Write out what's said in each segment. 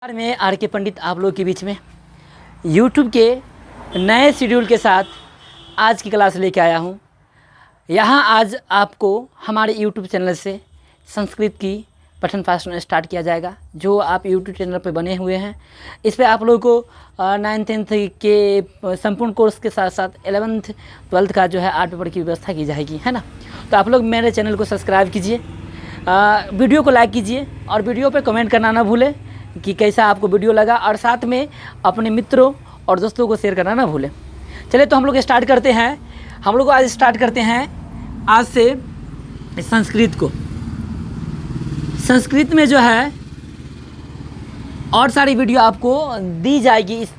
मैं आर के पंडित आप लोग के बीच में यूट्यूब के नए शेड्यूल के साथ आज की क्लास लेके आया हूँ। यहाँ आज आपको हमारे यूट्यूब चैनल से संस्कृत की पठन पाठन स्टार्ट किया जाएगा। जो आप यूट्यूब चैनल पर बने हुए हैं, इस पर आप लोगों को 9th 10th के संपूर्ण कोर्स के साथ साथ 11th 12th का जो है 8 पेपर की व्यवस्था की जाएगी, है ना। तो आप लोग मेरे चैनल को सब्सक्राइब कीजिए, वीडियो को लाइक कीजिए और वीडियो पे कमेंट करना ना भूलें कि कैसा आपको वीडियो लगा, और साथ में अपने मित्रों और दोस्तों को शेयर करना ना भूलें। चलिए तो हम लोग स्टार्ट करते हैं। हम लोग आज स्टार्ट करते हैं आज से संस्कृत को। संस्कृत में जो है और सारी वीडियो आपको दी जाएगी इस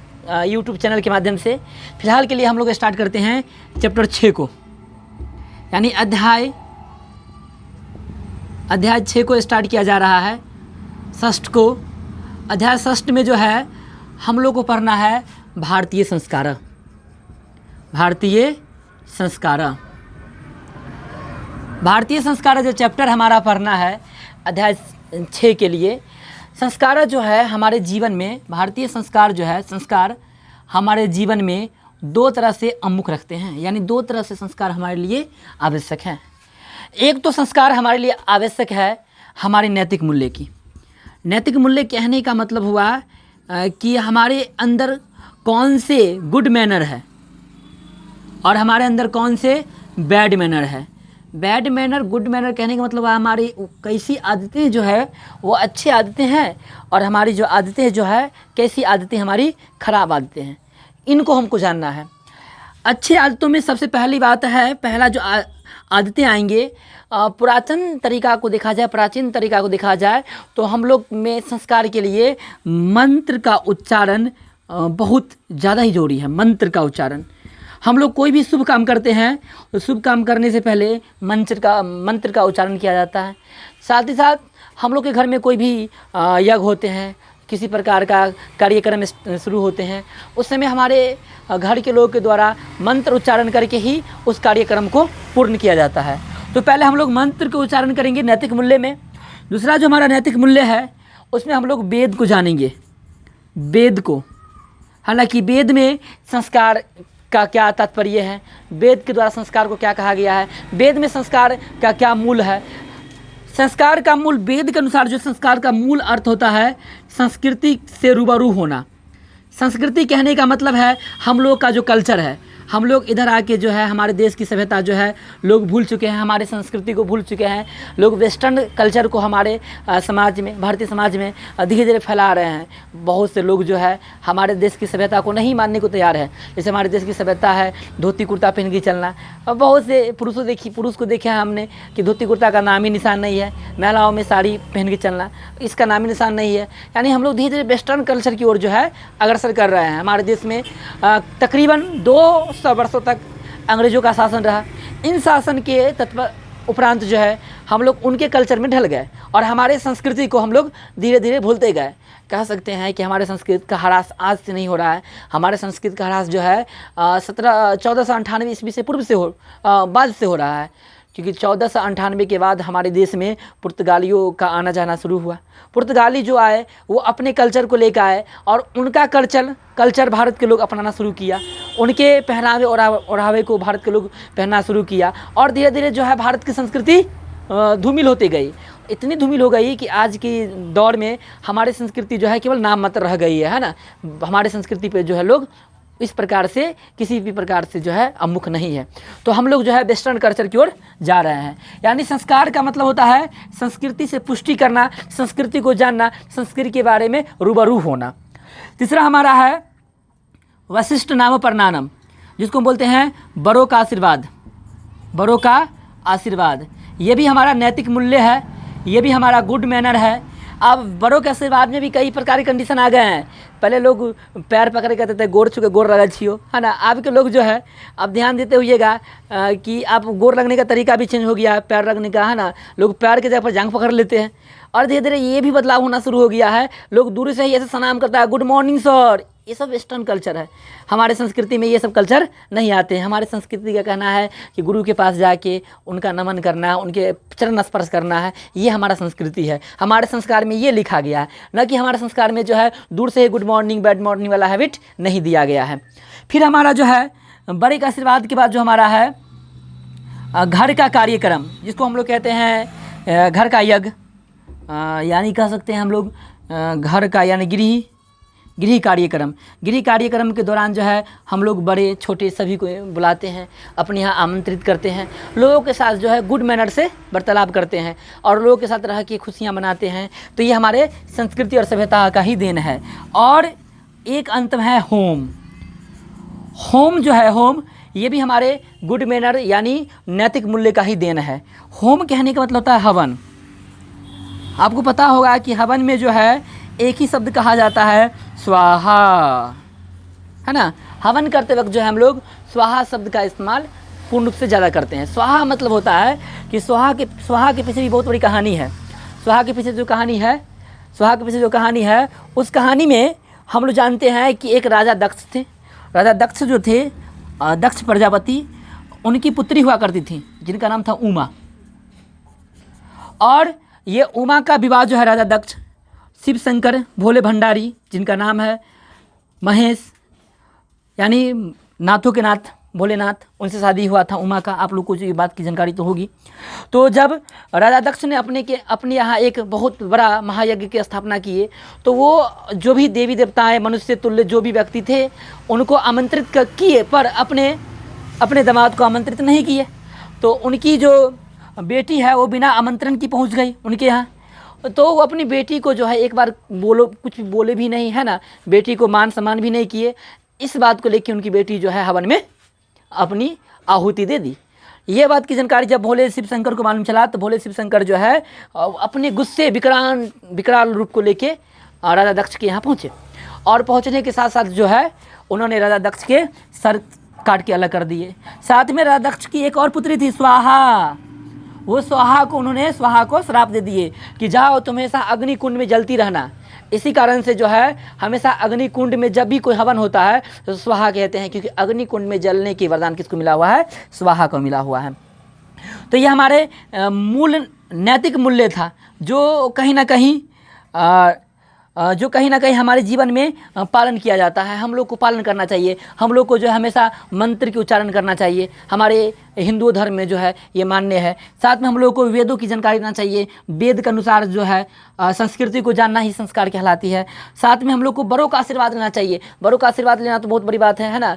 यूट्यूब चैनल के माध्यम से। फिलहाल के लिए हम लोग स्टार्ट करते हैं चैप्टर 6 को, यानी अध्याय 6 को स्टार्ट किया जा रहा है। षष्ठ को, अध्याय षष्ठ में जो है हम लोग को पढ़ना है भारतीय संस्कार। भारतीय संस्कार, भारतीय संस्कार जो चैप्टर हमारा पढ़ना है अध्याय 6 के लिए। संस्कार जो है हमारे जीवन में, भारतीय संस्कार जो है, संस्कार हमारे जीवन में दो तरह से अमुख रखते हैं, यानी दो तरह से संस्कार हमारे लिए आवश्यक हैं। एक तो संस्कार हमारे लिए आवश्यक है हमारे नैतिक मूल्य की। नैतिक मूल्य कहने का मतलब हुआ कि हमारे अंदर कौन से गुड मैनर है और हमारे अंदर कौन से बैड मैनर है। बैड मैनर, गुड मैनर कहने का मतलब हमारी कैसी आदतें जो है वो अच्छी आदतें हैं, और हमारी जो आदतें जो है कैसी आदतें हमारी खराब आदतें हैं। इनको हमको जानना है। अच्छी आदतों में सबसे पहली बात है, पहला जो आदतें आएंगे, पुरातन तरीका को देखा जाए, प्राचीन तरीका को देखा जाए तो हम लोग में संस्कार के लिए मंत्र का उच्चारण बहुत ज़्यादा ही जरूरी है। मंत्र का उच्चारण, हम लोग कोई भी शुभ काम करते हैं तो शुभ काम करने से पहले मंत्र का उच्चारण किया जाता है। साथ ही साथ हम लोग के घर में कोई भी यज्ञ होते हैं, किसी प्रकार का कार्यक्रम शुरू होते हैं, उस समय हमारे घर के लोगों के द्वारा मंत्र उच्चारण करके ही उस कार्यक्रम को पूर्ण किया जाता है। तो पहले हम लोग मंत्र का उच्चारण करेंगे नैतिक मूल्य में। दूसरा जो हमारा नैतिक मूल्य है उसमें हम लोग वेद को जानेंगे, वेद को। हालांकि वेद में संस्कार का क्या तात्पर्य है, वेद के द्वारा संस्कार को क्या कहा गया है, वेद में संस्कार का क्या मूल है। संस्कार का मूल, वेद के अनुसार जो संस्कार का मूल अर्थ होता है संस्कृति से रूबरू होना। संस्कृति कहने का मतलब है हम लोग का जो कल्चर है, हम लोग इधर आके जो है हमारे देश की सभ्यता जो है लोग भूल चुके हैं, हमारे संस्कृति को भूल चुके हैं। लोग वेस्टर्न कल्चर को हमारे समाज में, भारतीय समाज में धीरे धीरे फैला रहे हैं। बहुत से लोग जो है हमारे देश की सभ्यता को नहीं मानने को तैयार है। जैसे हमारे देश की सभ्यता है धोती कुर्ता पहन के चलना, और बहुत से पुरुष को देखा है हमने कि धोती कुर्ता का नाम ही निशान नहीं है। महिलाओं में साड़ी पहन के चलना, इसका नाम ही निशान नहीं है। यानी हम लोग धीरे धीरे वेस्टर्न कल्चर की ओर जो है अग्रसर कर रहे हैं। हमारे देश में तकरीबन 200 वर्षों तक अंग्रेजों का शासन रहा। इन शासन के उपरांत जो है हम लोग उनके कल्चर में ढल गए और हमारे संस्कृति को हम लोग धीरे धीरे भूलते गए। कह सकते हैं कि हमारे संस्कृत का ह्रास आज से नहीं हो रहा है। हमारे संस्कृत का ह्रास जो है 1498 ईस्वी से पूर्व से बाद से हो रहा है, क्योंकि 1498 के बाद हमारे देश में पुर्तगालियों का आना जाना शुरू हुआ। पुर्तगाली जो आए वो अपने कल्चर को लेकर आए और उनका कल्चर भारत के लोग अपनाना शुरू किया। उनके पहनावे ओढ़ावे को भारत के लोग पहनना शुरू किया, और धीरे धीरे जो है भारत की संस्कृति धूमिल होती गई। इतनी धूमिल हो गई कि आज की दौर में हमारी संस्कृति जो है केवल नाम मात्र रह गई है ना। हमारे संस्कृति पे जो है लोग इस प्रकार से किसी भी प्रकार से जो है अमुख नहीं है। तो हम लोग जो है वेस्टर्न कल्चर की ओर जा रहे हैं। यानी संस्कार का मतलब होता है संस्कृति से पुष्टि करना, संस्कृति को जानना, संस्कृति के बारे में रूबरू होना। तीसरा हमारा है वशिष्ठ नाम प्रणानम, जिसको हम बोलते हैं बड़ों का आशीर्वाद। बड़ों का आशीर्वाद ये भी हमारा नैतिक मूल्य है, ये भी हमारा गुड मैनर है। अब बड़ों के आशीर्वाद में भी कई प्रकार के कंडीशन आ गए हैं। पहले लोग पैर पकड़ के कहते थे गोर छू के गोर लगा छियो, है ना। अब के लोग जो है अब ध्यान देते हुएगा कि आप गोर लगने का तरीका भी चेंज हो गया है, पैर रखने का, है ना। लोग पैर के जगह पर जांघ पकड़ लेते हैं, और धीरे धीरे ये भी बदलाव होना शुरू हो गया है। लोग दूर से ही ऐसे सलाम करता है, गुड मॉर्निंग सर, ये सब वेस्टर्न कल्चर है। हमारे संस्कृति में ये सब कल्चर नहीं आते हैं। हमारे संस्कृति का कहना है कि गुरु के पास जाके उनका नमन करना, उनके चरण स्पर्श करना है, ये हमारा संस्कृति है। हमारे संस्कार में ये लिखा गया है, न कि हमारे संस्कार में जो है दूर से ही गुड मॉर्निंग बैड मॉर्निंग वाला हैबिट नहीं दिया गया है। फिर हमारा जो है बड़े के आशीर्वाद के बाद जो हमारा है घर का कार्यक्रम, जिसको हम लोग कहते हैं घर का यज्ञ, यानी कह सकते हैं हम लोग घर का यानी गृह कार्यक्रम। गृह कार्यक्रम के दौरान जो है हम लोग बड़े छोटे सभी को बुलाते हैं, अपने यहाँ आमंत्रित करते हैं, लोगों के साथ जो है गुड मैनर से वार्तालाप करते हैं और लोगों के साथ रह के खुशियाँ मनाते हैं। तो ये हमारे संस्कृति और सभ्यता का ही देन है। और एक अंत में है होम। होम जो है, होम ये भी हमारे गुड मैनर यानी नैतिक मूल्य का ही देन है। होम कहने का मतलब होता है हवन। आपको पता होगा कि हवन में जो है एक ही शब्द कहा जाता है स्वाहा, है ना। हवन करते वक्त जो है हम लोग स्वाहा शब्द का इस्तेमाल पूर्ण रूप से ज़्यादा करते हैं। स्वाहा मतलब होता है कि स्वाहा के पीछे भी बहुत बड़ी कहानी है। स्वाहा के पीछे जो कहानी है उस कहानी में हम लोग जानते हैं कि एक राजा दक्ष थे। राजा दक्ष जो थे, दक्ष प्रजापति, उनकी पुत्री हुआ करती थी जिनका नाम था उमा। और ये उमा का विवाह जो है राजा दक्ष शिव शंकर भोले भंडारी, जिनका नाम है महेश, यानी नाथों के नाथ भोलेनाथ, उनसे शादी हुआ था उमा का। आप लोग को ये बात की जानकारी तो होगी। तो जब राजा दक्ष ने अपने यहाँ एक बहुत बड़ा महायज्ञ की स्थापना किए, तो वो जो भी देवी देवताएं, मनुष्य तुल्य जो भी व्यक्ति थे, उनको आमंत्रित किए, पर अपने दामाद को आमंत्रित नहीं किए। तो उनकी जो बेटी है वो बिना आमंत्रण की पहुँच गई उनके यहाँ। तो वो अपनी बेटी को जो है एक बार कुछ बोले भी नहीं, है ना, बेटी को मान सम्मान भी नहीं किए। इस बात को लेकर उनकी बेटी जो है हवन में अपनी आहुति दे दी। ये बात की जानकारी जब भोले शिव शंकर को मालूम चला, तो भोले शिव शंकर जो है अपने गुस्से विकराल रूप को लेके राजा दक्ष के यहाँ पहुँचे। और पहुँचने के साथ साथ जो है उन्होंने राजा दक्ष के सर काट के अलग कर दिए। साथ में राजा दक्ष की एक और पुत्री थी स्वाहा। वो स्वाहा को श्राप दे दिए कि जाओ तुम हमेशा अग्नि कुंड में जलती रहना। इसी कारण से जो है हमेशा अग्नि कुंड में जब भी कोई हवन होता है तो स्वाहा कहते हैं, क्योंकि अग्नि कुंड में जलने की वरदान किसको मिला हुआ है? स्वाहा को मिला हुआ है। तो ये हमारे मूल नैतिक मूल्य था जो कहीं ना कहीं हमारे जीवन में पालन किया जाता है। हम लोग को पालन करना चाहिए। हम लोग को जो है हमेशा मंत्र की उच्चारण करना चाहिए। हमारे हिंदू धर्म में जो है ये मान्य है। साथ में हम लोग को वेदों की जानकारी देना चाहिए। वेद के अनुसार जो है संस्कृति को जानना ही संस्कार कहलाती है। साथ में हम लोग को बड़ों का आशीर्वाद लेना चाहिए। बड़ों का आशीर्वाद लेना तो बहुत बड़ी बात है ना।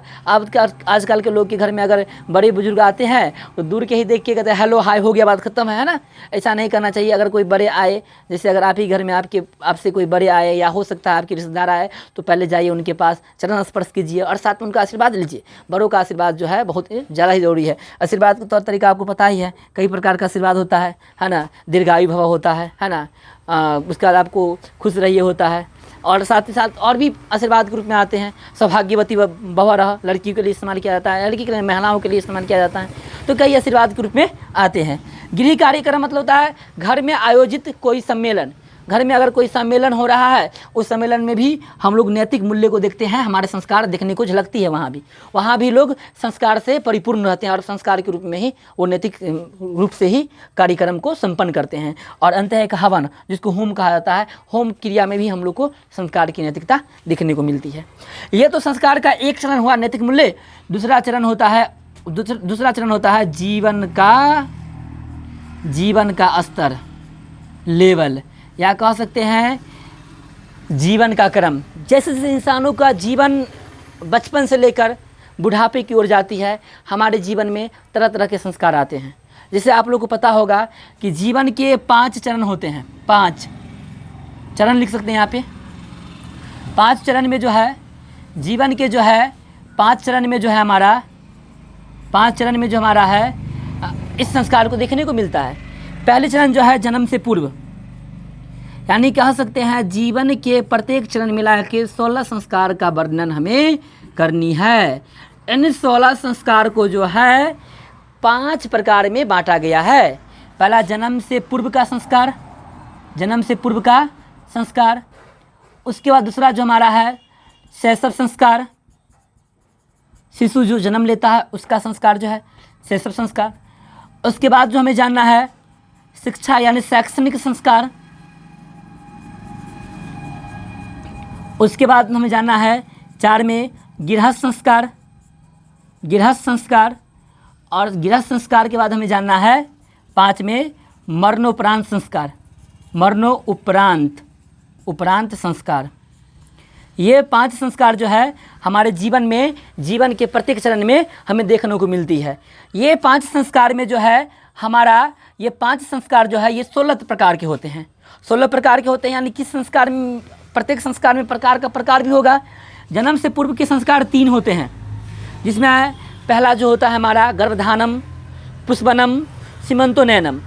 आजकल के लोग के घर में अगर बड़े बुजुर्ग आते हैं तो दूर के ही देख के कहते हैं हेलो हाय, हो गया, बात खत्म है ना। ऐसा नहीं करना चाहिए। अगर कोई बड़े आए, जैसे अगर आप ही घर में आपसे कोई बड़े आए या हो सकता है आपके रिश्तेदार आए, तो पहले जाइए उनके पास, चरण स्पर्श कीजिए और साथ में उनका आशीर्वाद लीजिए। बड़ों का आशीर्वाद जो है बहुत ज़्यादा ही जरूरी है। आशीर्वाद का तौर तरीका आपको पता ही है, कई प्रकार का आशीर्वाद होता है ना। दीर्घायु भव होता है ना। उसके बाद आपको खुश रहिए होता है। और साथ ही साथ और भी आशीर्वाद के रूप में आते हैं। सौभाग्यवती भव रह, लड़कियों के लिए इस्तेमाल किया जाता है, लड़की के लिए, महिलाओं के लिए इस्तेमाल किया जाता है। तो कई आशीर्वाद के रूप में आते हैं। गृह कार्यक्रम मतलब होता है घर में आयोजित कोई सम्मेलन। घर में अगर कोई सम्मेलन हो रहा है, उस सम्मेलन में भी हम लोग नैतिक मूल्य को देखते हैं। हमारे संस्कार देखने को झलकती है। वहाँ भी लोग संस्कार से परिपूर्ण रहते हैं और संस्कार के रूप में ही वो नैतिक रूप से ही कार्यक्रम को संपन्न करते हैं। और अंत है एक हवन, जिसको होम कहा जाता है। होम क्रिया में भी हम लोग को संस्कार की नैतिकता देखने को मिलती है। ये तो संस्कार का एक चरण हुआ, नैतिक मूल्य। दूसरा चरण होता है जीवन का स्तर, लेवल, या कह सकते हैं जीवन का क्रम। जैसे जैसे इंसानों का जीवन बचपन से लेकर बुढ़ापे की ओर जाती है, हमारे जीवन में तरह तरह के संस्कार आते हैं। जैसे आप लोगों को पता होगा कि जीवन के 5 चरण होते हैं। 5 चरण लिख सकते हैं यहाँ पे। 5 चरण में जो है जीवन के जो है 5 चरण में जो है हमारा है इस संस्कार को देखने को मिलता है। पहले चरण जो है जन्म से पूर्व, यानी कह सकते हैं जीवन के प्रत्येक चरण मिला के 16 संस्कार का वर्णन हमें करनी है। इन 16 संस्कार को जो है 5 प्रकार में बांटा गया है। पहला जन्म से पूर्व का संस्कार। उसके बाद दूसरा जो हमारा है शैशव संस्कार, शिशु जो जन्म लेता है उसका संस्कार जो है शैशव संस्कार। उसके बाद जो हमें जानना है शिक्षा यानी शैक्षणिक संस्कार। उसके बाद हमें जानना है 4 में गृहस्थ संस्कार, गृहस्थ संस्कार। और गृहस्थ संस्कार के बाद हमें जानना है 5 में मरणोपरांत संस्कार, उपरांत संस्कार। ये 5 संस्कार जो है हमारे जीवन में, जीवन के प्रत्येक चरण में हमें देखने को मिलती है। ये 5 संस्कार में जो है हमारा, ये 5 संस्कार जो है ये 16 प्रकार के होते हैं। 16 प्रकार के होते हैं, यानी कि संस्कार, प्रत्येक संस्कार में प्रकार का प्रकार भी होगा। जन्म से पूर्व के संस्कार 3 होते हैं, जिसमें पहला जो होता है हमारा गर्भधानम, पुष्पनम, सीमंतोनयनम।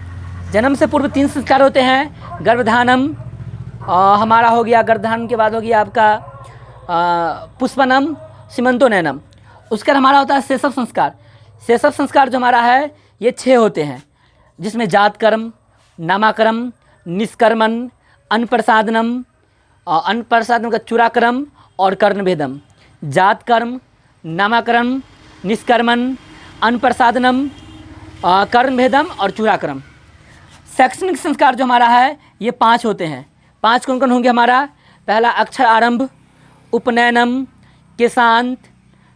जन्म से पूर्व 3 संस्कार होते हैं। गर्भधानम हमारा हो गया, गर्भधान के बाद हो गया आपका पुष्पनम, सीमंतोनयनम। उसका हमारा होता है शैशव संस्कार। शैशव संस्कार जो हमारा है ये 6 होते हैं, जिसमें जात कर्म, नामाकर्म, निष्कर्मण, अन्नप्रसादनम, अन्नप्रसादन का चूड़ाक्रम और कर्णभेदम। जात कर्म, नामाकरण, निष्कर्मण, अन्नप्रसादनम, कर्णभेदम और चूड़ाक्रम। शैक्षणिक संस्कार जो हमारा है ये 5 होते हैं। 5 कौन कौन होंगे हमारा? पहला अक्षर आरंभ, उपनयनम, केशांत,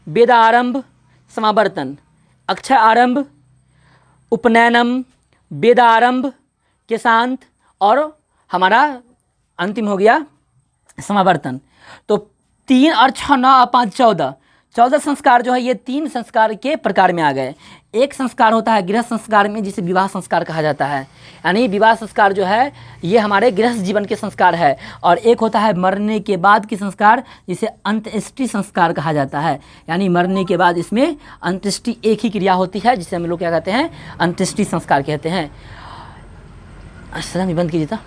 वेदारंभ, समावर्तन। अक्षर आरंभ, उपनयनम, वेदारंभ, केशांत और हमारा अंतिम हो गया समावर्तन। तो 3 और 6, 9 और 5, 14 संस्कार जो है ये 3 संस्कार के प्रकार में आ गए। एक संस्कार होता है गृहस्थ संस्कार में, जिसे विवाह संस्कार कहा जाता है, यानी विवाह संस्कार जो है ये हमारे गृहस्थ जीवन के संस्कार है। और एक होता है मरने के बाद के संस्कार, जिसे अंत्येष्टि संस्कार कहा जाता है, यानी मरने के बाद इसमें अंत्येष्टि एक ही क्रिया होती है, जिसे हम लोग क्या कहते हैं, अंत्येष्टि संस्कार कहते हैं। सर बंद कीजिए था।